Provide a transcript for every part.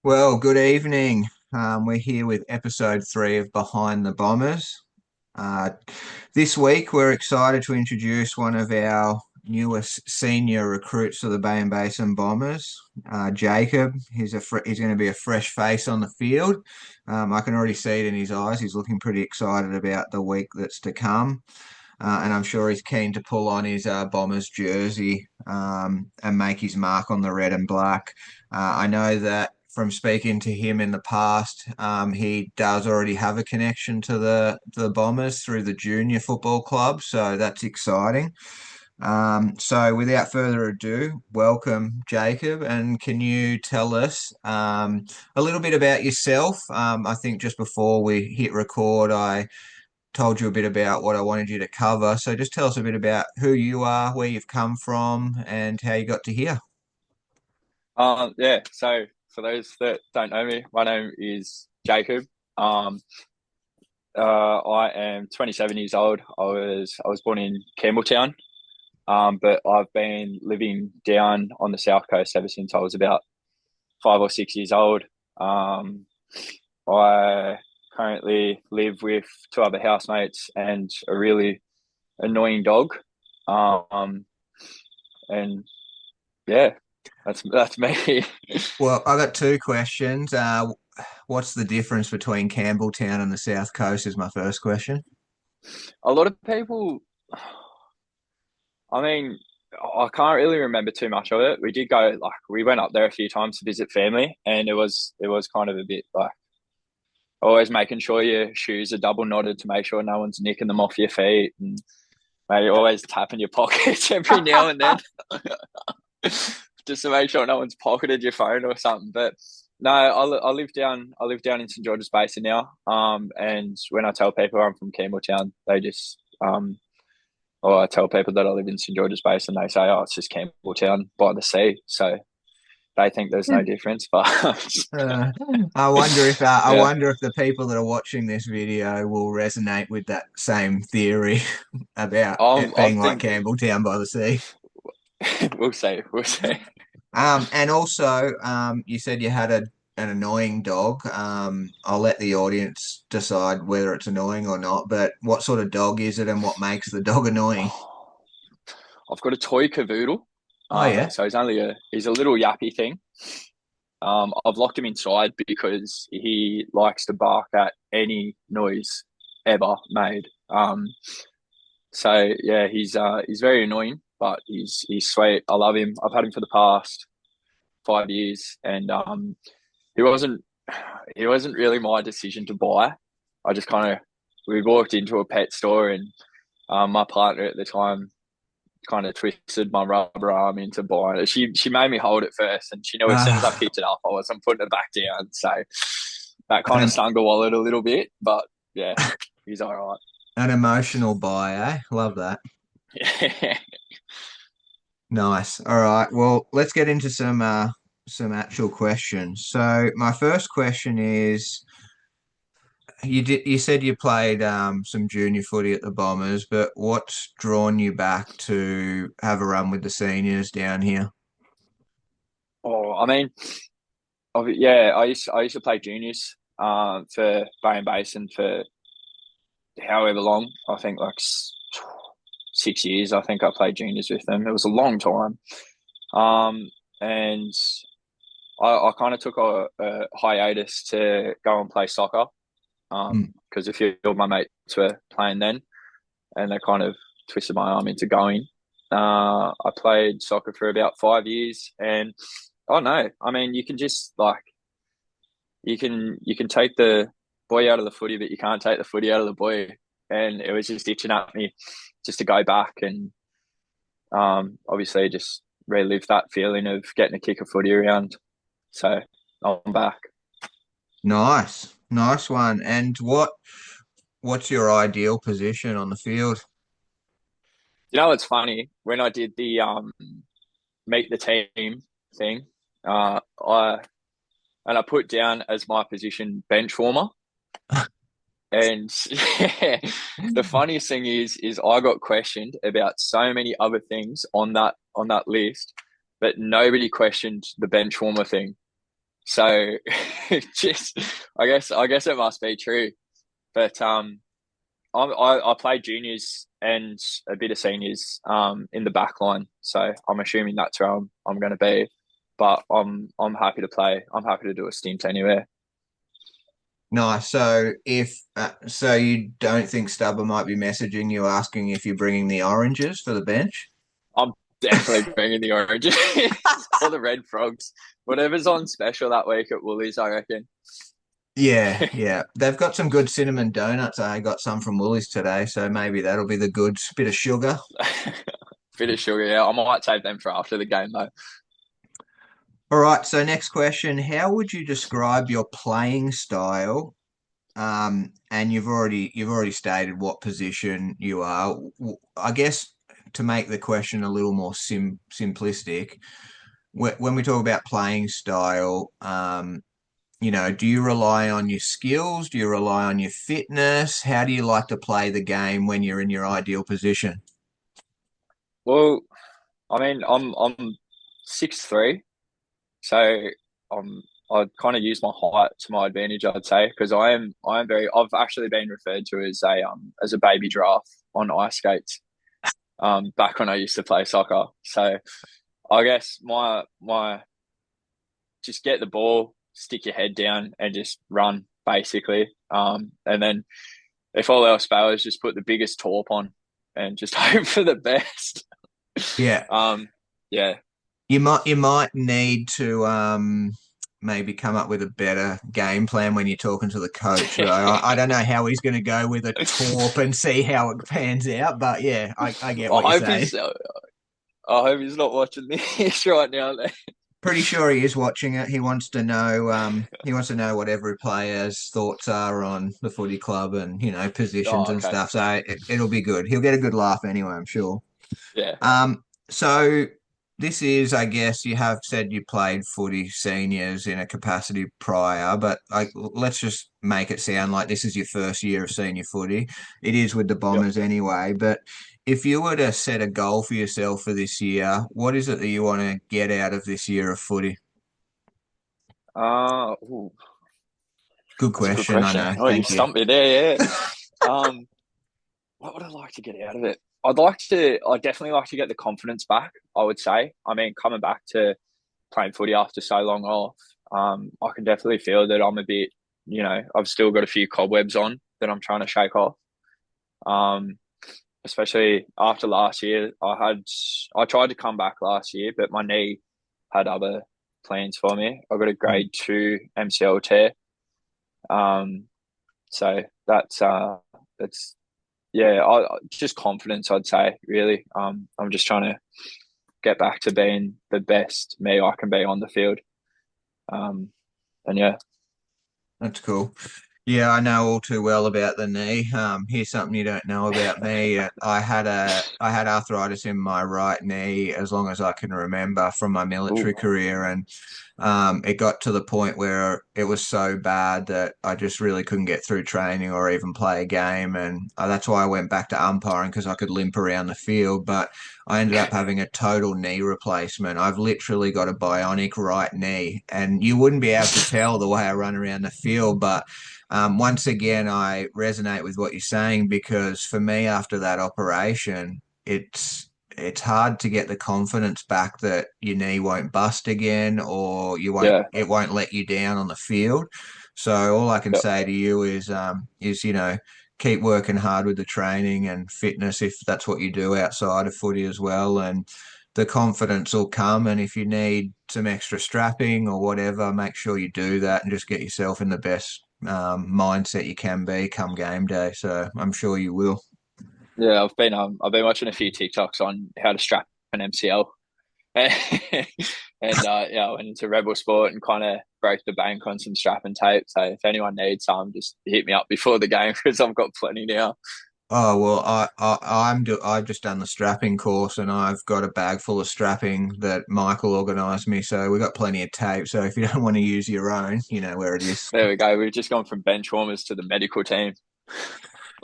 Well, good evening. We're here with episode 3 of Behind the Bombers. Uh, this week, we're excited to introduce one of our newest senior recruits for the Bay and Basin Bombers, Jacob. He's going to be a fresh face on the field. I can already see it in his eyes. He's looking pretty excited about the week that's to come. And I'm sure he's keen to pull on his Bombers jersey and make his mark on the red and black. I know that from speaking to him in the past, he does already have a connection to the Bombers through the junior football club, so that's exciting. So without further ado, welcome, Jacob, and can you tell us a little bit about yourself? I think just before we hit record, I told you a bit about what I wanted you to cover. So just tell us a bit about who you are, where you've come from, and how you got to here. Yeah, so for those that don't know me, my name is Jacob. Um, I am 27 years old. I was born in Campbelltown, but I've been living down on the south coast ever since I was about 5 or 6 years old. Um, I currently live with two other housemates and a really annoying dog. Um, and yeah, that's me. Well, I got two questions. What's the difference between Campbelltown and the South Coast is my first question. A lot of people, I mean, I can't really remember too much of it. We did go we went up there a few times to visit family, and it was kind of a bit like always making sure your shoes are double knotted to make sure no one's nicking them off your feet, and maybe always tapping your pockets every now and then just to make sure no one's pocketed your phone or something. But no, I live down in St George's Basin now. And when I tell people I'm from Campbelltown, they just or I tell people that I live in St George's Basin, they say, "Oh, it's just Campbelltown by the sea." So they think there's no difference, but Uh, I yeah. wonder if the people that are watching this video will resonate with that same theory about it I being like think Campbelltown by the sea. we'll see. We'll see. And also, you said you had an annoying dog. I'll let the audience decide whether it's annoying or not, but what sort of dog is it and what makes the dog annoying? I've got a toy cavoodle. Oh yeah. So he's a little yappy thing. I've locked him inside because he likes to bark at any noise ever made. So yeah, he's very annoying, but he's sweet. I love him. I've had him for the past 5 years, and he wasn't he wasn't really my decision to buy. I just kind of we walked into a pet store, and my partner at the time kind of twisted my rubber arm into buying it. She made me hold it first, and she knew as soon as I Ah, picked it up, I wasn't putting it back down. So that kind of an, stung the wallet a little bit, but yeah, he's all an emotional buy, eh? Love that. right. Nice. All right. Well, let's get into some actual questions. So my first question is you said you played some junior footy at the Bombers, but what's drawn you back to have a run with the seniors down here? Oh, I mean, yeah, I used to play juniors for Bay and Basin for however long. I think 6 years. I think I played juniors with them. It was a long time. And I kind of took a hiatus to go and play soccer Hmm. because a few of my mates were playing then, and they kind of twisted my arm into going. I played soccer for about 5 years, and oh no, I mean you can just you can take the boy out of the footy, but you can't take the footy out of the boy. And it was just itching at me just to go back and obviously just relive that feeling of getting a kick of footy around. So I'm back. Nice. Nice one. And what's your ideal position on the field? You know, it's funny when I did the meet the team thing. I and I put down as my position bench warmer. And the funniest thing is I got questioned about so many other things on that list, but nobody questioned the bench warmer thing. So just I guess it must be true. But I played juniors and a bit of seniors in the back line, so I'm assuming that's where I'm going to be. But I'm happy to play. I'm happy to do a stint anywhere. Nice. So if so, you don't think Stubber might be messaging you asking if you're bringing the oranges for the bench? I'm definitely bringing the oranges or the red frogs, whatever's on special that week at Woolies. I reckon. Yeah, yeah. They've got some good cinnamon donuts. I got some from Woolies today, so maybe that'll be the goods. Bit of sugar. Bit of sugar, yeah. I might save them for after the game though. All right. So next question: how would you describe your playing style? And you've already stated what position you are. I guess to make the question a little more simplistic, when we talk about playing style, do you rely on your skills? Do you rely on your fitness? How do you like to play the game when you're in your ideal position? Well, I mean, I'm 6'3", so I kind of use my height to my advantage, I'd say, because I am very. I've actually been referred to as a baby giraffe on ice skates. Back when I used to play soccer, so I guess my just get the ball, stick your head down, and just run basically. And then if all else fails, just put the biggest torp on and just hope for the best. Yeah, Um, yeah. you might need to maybe come up with a better game plan when you're talking to the coach, though. I don't know how he's going to go with a torp and see how it pans out, but yeah, I get I what you're hope saying. he's. I hope he's not watching this right now. Pretty sure he is watching it. He wants to know what every player's thoughts are on the footy club and positions Oh, and okay. stuff. So it'll be good. He'll get a good laugh anyway, I'm sure. Yeah. So this is, I guess, you have said you played footy seniors in a capacity prior, but let's just make it sound like this is your first year of senior footy. It is with the Yep. Bombers anyway, but if you were to set a goal for yourself for this year, what is it that you want to get out of this year of footy? Ooh, Good that's a good question, I question. know. Oh, you've Thank you. stumped me there. Yeah. Um, what would I like to get out of it? I'd definitely like to get the confidence back, I would say. I mean, coming back to playing footy after so long off, I can definitely feel that I'm a bit, I've still got a few cobwebs on that I'm trying to shake off. Um, Especially after last year, I tried to come back last year, but my knee had other plans for me. I got a Mm. grade 2 MCL tear. Um, so that's yeah, just confidence, I'd say, really. I'm just trying to get back to being the best me I can be on the field. Um, and yeah. That's cool. Yeah, I know all too well about the knee. Here's something you don't know about me. I had arthritis in my right knee as long as I can remember from my military Ooh, career, and it got to the point where it was so bad that I just really couldn't get through training or even play a game, and that's why I went back to umpiring because I could limp around the field. But I ended up having a total knee replacement. I've literally got a bionic right knee, and you wouldn't be able to tell the way I run around the field, but once again, I resonate with what you're saying because for me, after that operation, it's hard to get the confidence back that your knee won't bust again or yeah, it won't let you down on the field. So all I can yeah, say to you is keep working hard with the training and fitness if that's what you do outside of footy as well, and the confidence will come. And if you need some extra strapping or whatever, make sure you do that and just get yourself in the best mindset you can be come game day. So I'm sure you will. yeah. I've been watching a few TikToks on how to strap an MCL. and yeah, I went into Rebel Sport and kind of broke the bank on some strap and tape. So if anyone needs some, just hit me up before the game because I've got plenty now. Oh well, I've just done the strapping course and I've got a bag full of strapping that Michael organised me. So we've got plenty of tape. So if you don't want to use your own, you know where it is. There we go. We've just gone from bench warmers to the medical team.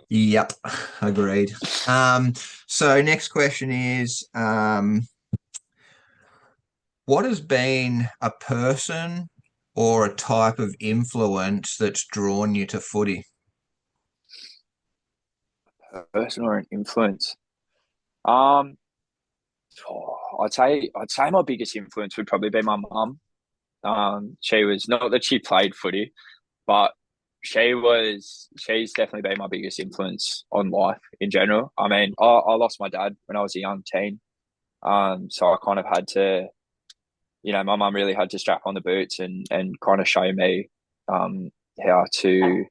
Yep, agreed. Um, so next question is, what has been a person or a type of influence that's drawn you to footy? Person or an influence. Um, I'd say my biggest influence would probably be my mum. She was not that she played footy, but she's definitely been my biggest influence on life in general. I mean, I lost my dad when I was a young teen. So I kind of had to, my mum really had to strap on the boots and kind of show me um how to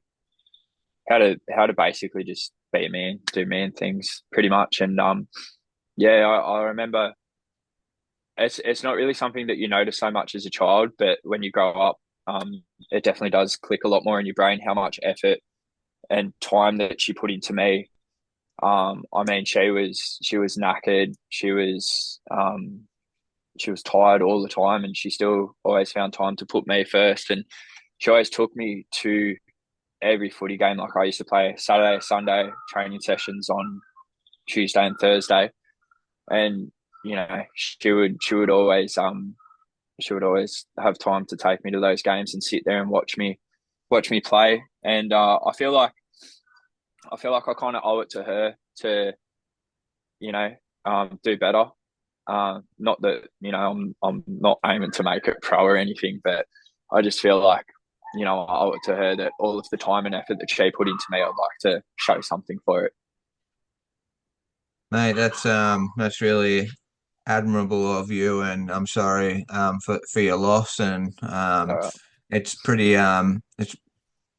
how to basically just be a man, do man things pretty much. And yeah, I remember it's not really something that you notice so much as a child, but when you grow up, it definitely does click a lot more in your brain how much effort and time that she put into me. I mean, she was knackered. She was tired all the time, and she still always found time to put me first. And she always took me to every footy game. Like I used to play Saturday, Sunday training sessions on Tuesday and Thursday, and she would always have time to take me to those games and sit there and watch me play. And I feel like I kind of owe it to her to you know do better. Not that I'm not aiming to make it pro or anything, but I just feel like I owe it to her that all of the time and effort that she put into me, I'd like to show something for it. Mate, that's really admirable of you, and I'm sorry for your loss. And Uh, it's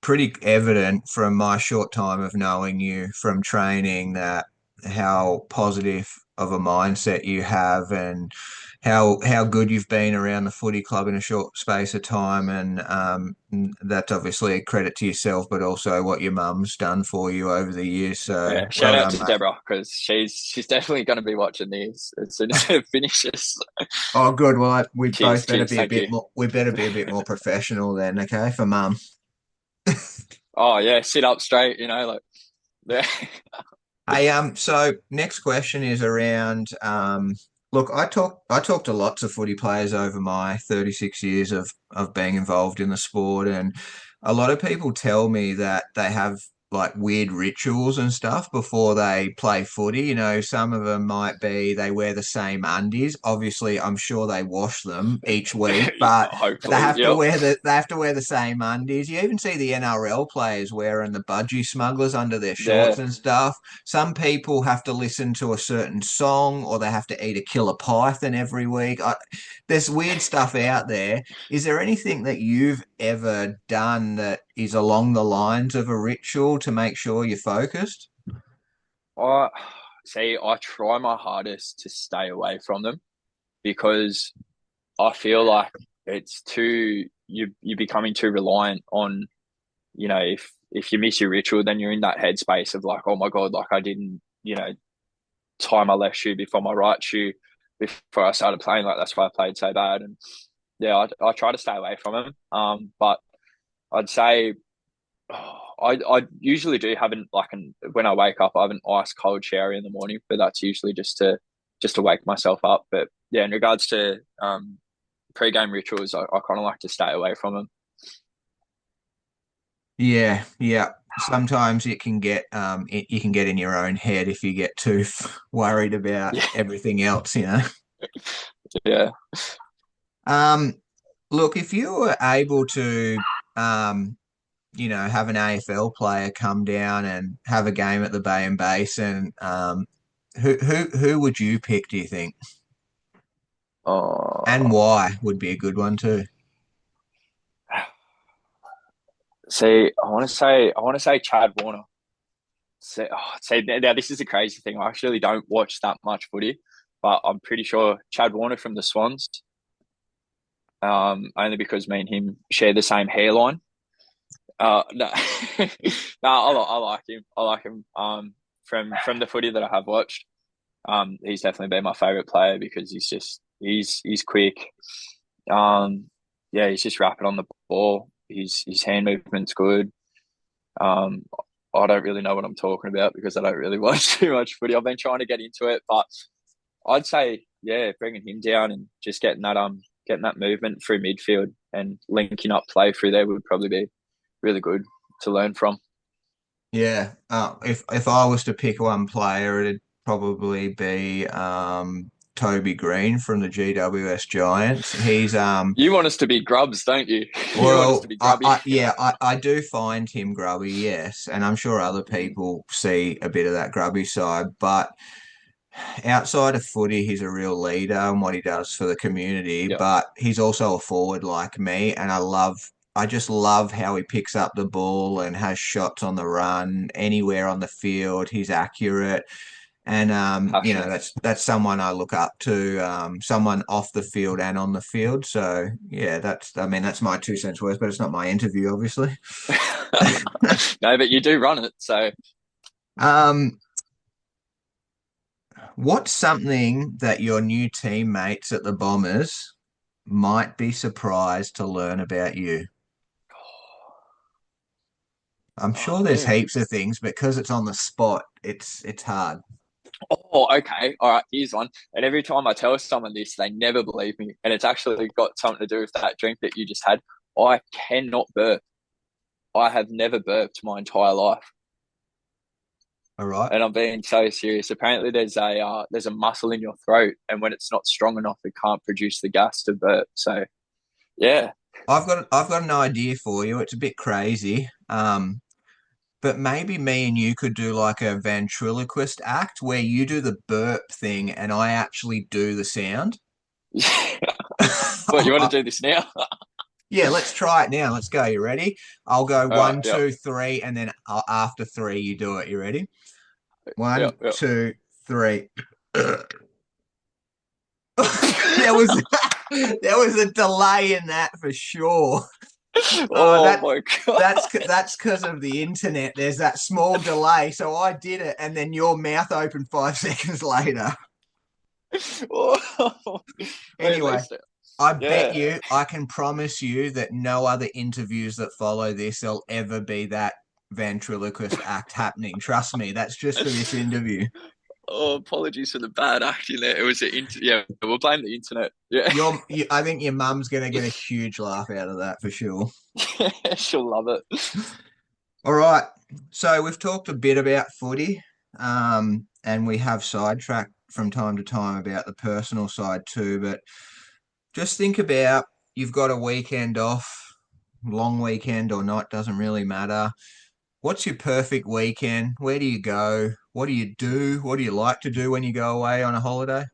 pretty evident from my short time of knowing you from training that how positive of a mindset you have, and how good you've been around the footy club in a short space of time. And that's obviously a credit to yourself, but also what your mum's done for you over the years. So yeah, shout well out done, to mate. Deborah because she's definitely going to be watching these as soon as it finishes. Oh, good. Well, we Cheers, both better cheers, be a thank bit you. more. We better be a bit more professional then, okay, for mum. Oh yeah, sit up straight, like yeah. Hey, so next question is around look, I talked to lots of footy players over my 36 years of being involved in the sport, and a lot of people tell me that they have like weird rituals and stuff before they play footy. Some of them might be they wear the same undies. Obviously, I'm sure they wash them each week, but they Hopefully, have to yep. wear the same undies. You even see the NRL players wearing the budgie smugglers under their shorts Yeah, and stuff. Some people have to listen to a certain song, or they have to eat a killer python every week. There's weird stuff out there. Is there anything that you've ever done that is along the lines of a ritual to make sure you're focused? I see. I try my hardest to stay away from them because I feel like it's too you're becoming too reliant on if you miss your ritual, then you're in that headspace of like, oh my god, like I didn't tie my left shoe before my right shoe before I started playing. Like that's why I played so bad. And yeah, I try to stay away from them. But I'd say I usually do have when I wake up, I have an ice cold shower in the morning, but that's usually just to wake myself up. But yeah, in regards to pre-game rituals, I kind of like to stay away from them. Yeah, yeah. Sometimes you can get in your own head if you get too worried about Yeah, everything else. yeah. Um, Look, if you were able to, have an AFL player come down and have a game at the Bay and Basin, who would you pick, do you think? And Oh, why would be a good one too. see, I want to say Chad Warner. See, now this is a crazy thing. I actually don't watch that much footy, but I'm pretty sure Chad Warner from the Swans. Only because me and him share the same hairline. No, no, I like him. I like him. From the footy that I have watched, he's definitely been my favorite player because he's quick. Um, yeah, he's just rapid on the ball. His hand movement's good. Um, I don't really know what I'm talking about because I don't really watch too much footy. I've been trying to get into it, but I'd say yeah, bringing him down and just getting that getting that movement through midfield and linking up play through there would probably be really good to learn from. Yeah. If I was to pick one player, it'd probably be Toby Green from the GWS Giants. He's You want us to be grubs, don't you? You want us to well, be grubby. I do find him grubby, yes, and I'm sure other people see a bit of that grubby side, but outside of footy, he's a real leader and what he does for the community, Yeah, but he's also a forward like me, and I just love how he picks up the ball and has shots on the run anywhere on the field. He's accurate. And passionate. that's someone I look up to, someone off the field and on the field. So yeah, that's my 2 cents worth, but it's not my interview, obviously. No, but you do run it, so Um, what's something that your new teammates at the Bombers might be surprised to learn about you? I'm oh sure there's man. heaps of things, but because it's on the spot, it's hard. Oh, okay. All right, here's one. And every time I tell someone this, they never believe me. And it's actually got something to do with that drink that you just had. I cannot burp. I have never burped my entire life. All right. And I'm being so serious. Apparently, there's a muscle in your throat, and when it's not strong enough, it can't produce the gas to burp. So yeah, I've got an idea for you. It's a bit crazy. But maybe me and you could do like a ventriloquist act where you do the burp thing and I actually do the sound. what you want to do this now? Yeah, let's try it now. Let's go. You ready? I'll go All right, one, yep, two, three, and then after three, you do it. You ready? yep, One, yep. two, three. There was there was a delay in that for sure. Uh, Oh that my god! that's because of the internet. There's that small delay. So I did it, and then your mouth opened 5 seconds later. Oh, at Anyway, least, I bet yeah. you, I can promise you that no other interviews that follow this, there'll ever be that ventriloquist act happening. Trust me, that's just for this interview. Oh, apologies for the bad acting there. It was yeah, we'll blame the internet. Yeah, I think your mum's gonna get a huge laugh out of that for sure. she'll love it. All right, so we've talked a bit about footy, and we have sidetracked from time to time about the personal side too. But just think about you've got a weekend off, long weekend or not, doesn't really matter. What's your perfect weekend? Where do you go? What do you do? What do you like to do when you go away on a holiday?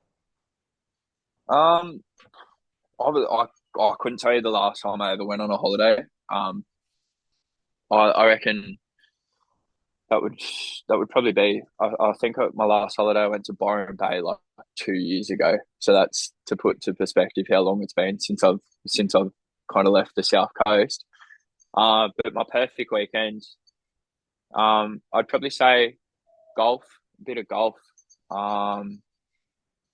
Um, I couldn't tell you the last time I ever went on a holiday. Um, I reckon that would that would probably be. I think my last holiday I went to Byron Bay like 2 years ago. So that's to put to perspective how long it's been since I've kind of left the south coast. But my perfect weekend, I'd probably say golf, a bit of golf. Um,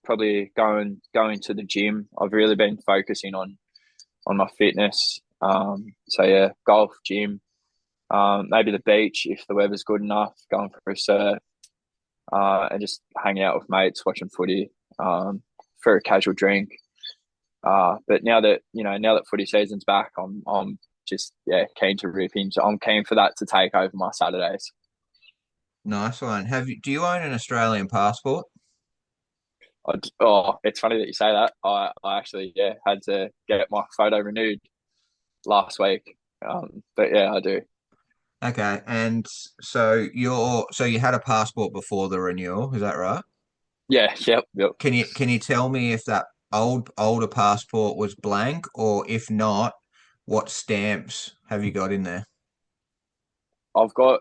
Probably going to the gym. I've really been focusing on my fitness. So yeah, golf, gym, maybe the beach if the weather's good enough. Going for a surf, and just hanging out with mates, watching footy, for a casual drink. But now that footy season's back, I'm just keen to rip in. So I'm keen for that to take over my Saturdays. Nice one. Do you own an Australian passport? Oh, it's funny that you say that. I actually had to get my photo renewed last week. But yeah, I do. Okay, and so you had a passport before the renewal, is that right? Yeah, yep, yep. Can you tell me if that older passport was blank, or if not, what stamps have you got in there? I've got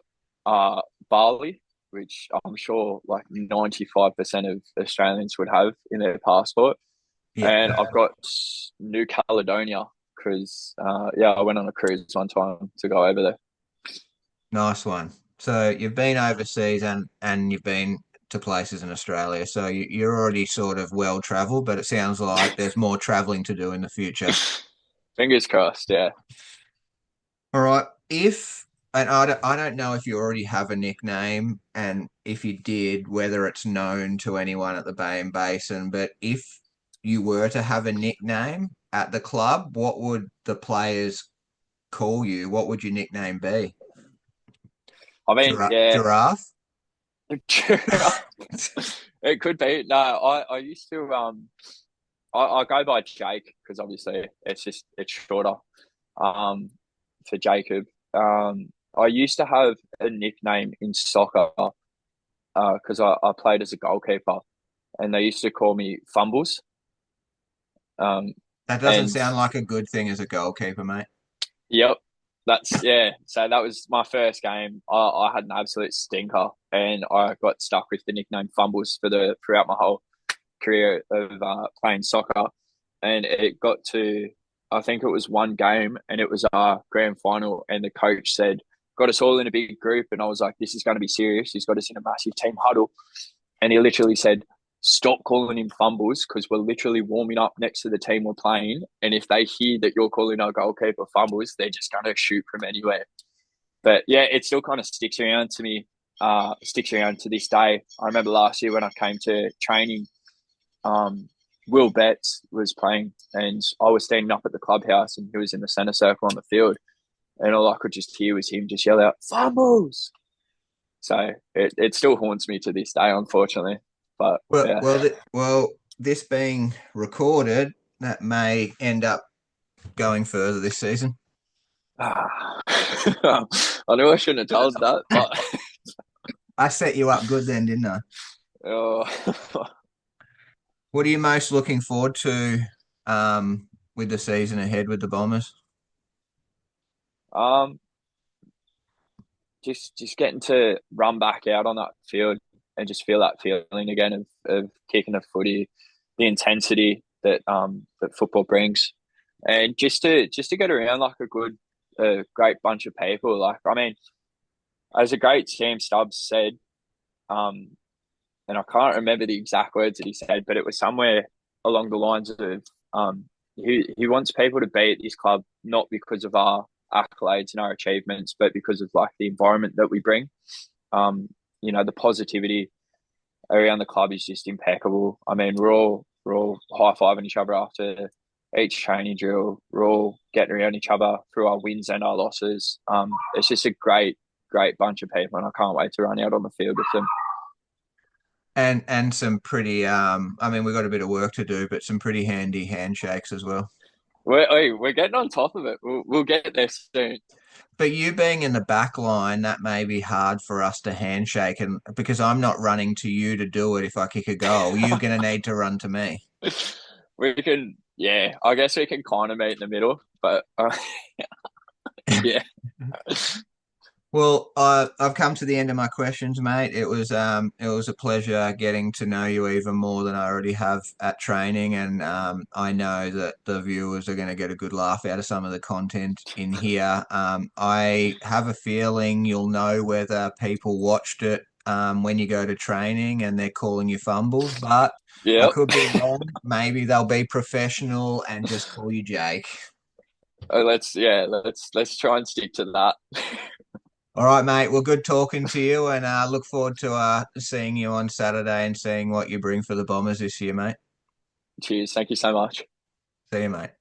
Bali, which I'm sure like 95% of Australians would have in their passport, Yeah, and I've got New Caledonia because I went on a cruise one time to go over there. nice one. So you've been overseas and you've been to places in Australia, so you're already sort of well traveled, but it sounds like there's more traveling to do in the future. Fingers crossed. Yeah. All right. And I don't know if you already have a nickname, and if you did, whether it's known to anyone at the Bay and Basin, but you were to have a nickname at the club, what would the players call you? What would your nickname be? I mean, yeah, Giraffe? it could be. No, I used to I go by Jake because obviously it's shorter for Jacob. I used to have a nickname in soccer because I played as a goalkeeper, and they used to call me Fumbles. Um, That doesn't and sound like a good thing as a goalkeeper, mate. Yep, that's yeah. So that was my first game. I had an absolute stinker, and I got stuck with the nickname Fumbles for the throughout my whole career of playing soccer. And it got to, I think it was one game, and it was our grand final, and the coach said, "Got us all in a big group," and I was like, "This is going to be serious." He's got us in a massive team huddle, and he literally said, "Stop calling him Fumbles because we're literally warming up next to the team we're playing. And if they hear that you're calling our goalkeeper Fumbles, they're just going to shoot from anywhere." But yeah, it still kind of sticks around to me, sticks around to this day. I remember last year when I came to training, um, Will Betts was playing, and I was standing up at the clubhouse, and he was in the centre circle on the field. And all I could just hear was him just yell out, "Fumbles!" So it still haunts me to this day, unfortunately. But Well, yeah. well, this being recorded, that may end up going further this season. I knew I shouldn't have told that, but I set you up good then, didn't I? oh, What are you most looking forward to with the season ahead with the Bombers? um, just getting to run back out on that field and just feel that feeling again of kicking a footy, the intensity that football brings, and just to get around like great bunch of people. Like I mean, as a great Sam Stubbs said, um, and I can't remember the exact words that he said, but it was somewhere along the lines of he wants people to be at this club not because of our accolades and our achievements, but because of like the environment that we bring. Um, the positivity around the club is just impeccable. I mean, we're all high fiving each other after each training drill. We're all getting around each other through our wins and our losses. It's just a great bunch of people, and I can't wait to run out on the field with them. And some pretty I mean we've got a bit of work to do, but some pretty handy handshakes as well. We're getting on top of it. We'll get there soon. But you being in the back line, that may be hard for us to handshake, and because I'm not running to you to do it if I kick a goal, you're gonna need to run to me. We can, yeah, I guess we can kind of meet in the middle, but yeah. Well, I've come to the end of my questions, mate. It was a pleasure getting to know you even more than I already have at training, and I know that the viewers are going to get a good laugh out of some of the content in here. I have a feeling you'll know whether people watched it when you go to training and they're calling you fumbles, but I Yep. could be wrong. Maybe they'll be professional and just call you Jake. Let's try and stick to that. All right, mate. Well, good talking to you, and look forward to seeing you on Saturday and seeing what you bring for the Bombers this year, mate. Cheers. Thank you so much. See you, mate.